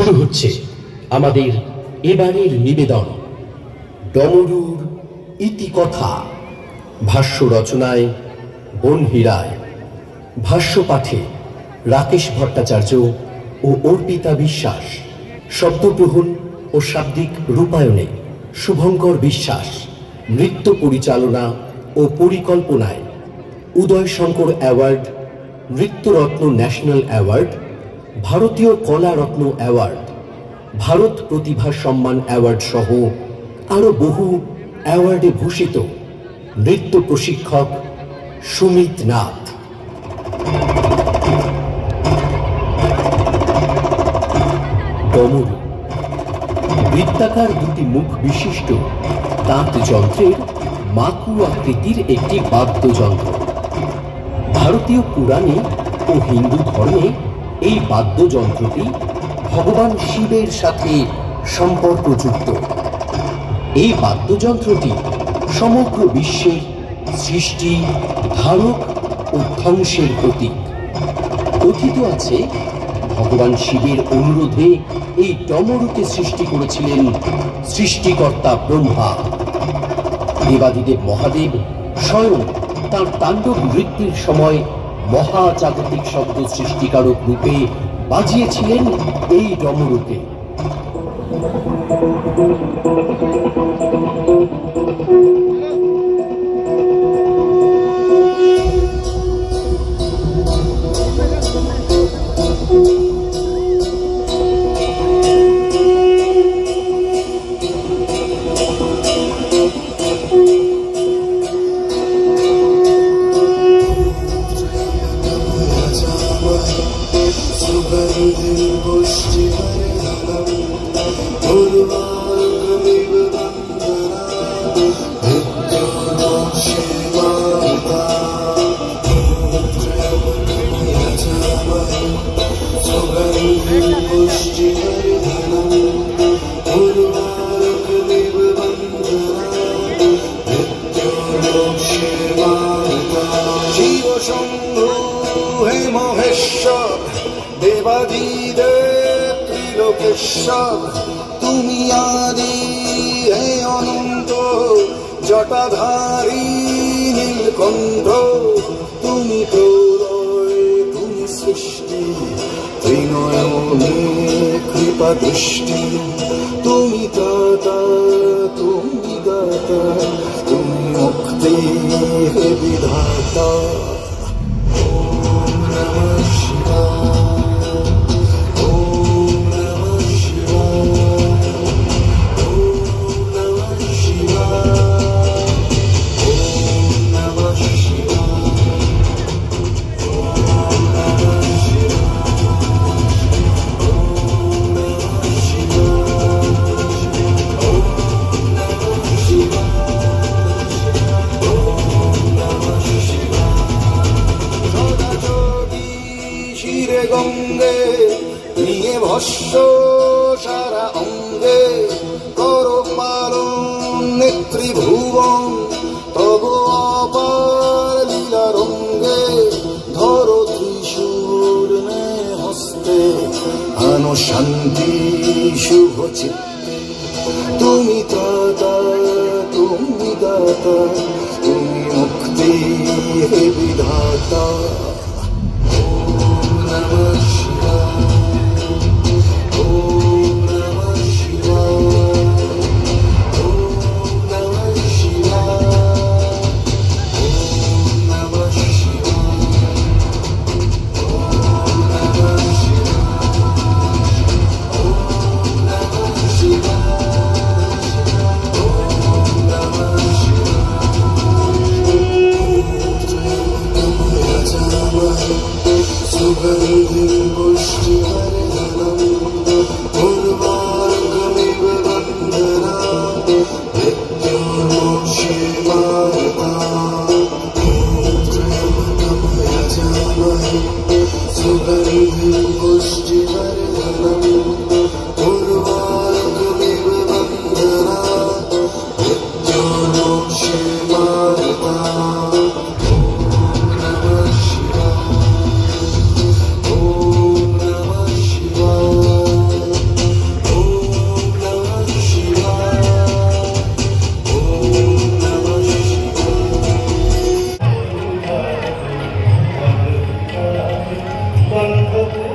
শুরু হচ্ছে আমাদের এবারের নিবেদন ডমরুর ইতিকথা। ভাষ্য রচনায় বনহি রায়, ভাষ্য পাঠে রাকেশ ভট্টাচার্য ও অর্পিতা বিশ্বাস, শব্দগ্রহণ ও শাব্দিক রূপায়ণে শুভঙ্কর বিশ্বাস, নৃত্য পরিচালনা ও পরিকল্পনায় উদয় শঙ্কর অ্যাওয়ার্ড, নৃত্যরত্ন ন্যাশনাল অ্যাওয়ার্ড, ভারতীয় কলা রত্ন অ্যাওয়ার্ড, ভারত প্রতিভা সম্মান অ্যাওয়ার্ড সহ আরও বহু অ্যাওয়ার্ডে ভূষিত নৃত্য প্রশিক্ষক সুমিত নাথ। ডমরু বৃত্তাকার দুটি মুখ বিশিষ্ট তাঁত যন্ত্রের মাকু আকৃতির একটি বাদ্যযন্ত্র। ভারতীয় পুরাণে ও হিন্দু ধর্মে এই বাদ্যযন্ত্রটি ভগবান শিবের সাথে সম্পর্কযুক্ত। এই বাদ্যযন্ত্রটি সমগ্র বিশ্বের সৃষ্টি, ধারক ও ধ্বংসের প্রতীক। কথিত আছে ভগবান শিবের অনুরোধে এই ডমরুকে সৃষ্টি করেছিলেন সৃষ্টিকর্তা ব্রহ্মা। দেবাদিদেব মহাদেব স্বয়ং তাঁর তাণ্ডব নৃত্যের সময় মহাজাগতিক শব্দ সৃষ্টিকারক রূপে বাজিয়েছিলেন এই ডমরুকে। তুমি আদি হে অনন্ত, জটাধারী নীলকণ্ঠ, তুমি প্রলয়, তুমি সৃষ্টি, ত্রিনয়নে কৃপা দৃষ্টি, তুমি দাতা, তুমি দাতা, তুমি মুক্তি হে বিধাতা। ওম নমঃ শিবায়। গঙ্গে নিয়ে ভস্য সারা অঙ্গে, কর পালন নেত্রী ভুবন তব অপার লীলা রঙ্গে, ধর ত্রিশূর হস্তে আনো শান্তি শুভ চিত্তে, তুমি দাতা, তুমি দাতা, তুমি মুক্তি হে বিধাতা। Namah Shivaya, Om Namah Shivaya, Om Namah Shivaya, Om Namah Shivaya, Om Namah Shivaya, Om Namah Shivaya, Om Namah Shivaya. सुगन्धिं पुष्टिवर्धनम् उर्वारुकमिव बन्धनात् मृत्युर्मोक्षीमार्तात्। ॐ त्र्यम्बकं यजामहे सुगन्धिं पुष्टिवर्धनम् उर्वारुकमिव बन्धनात् मृत्युर्मोक्षीमार्तात्। Om Namah Shivaya. হোক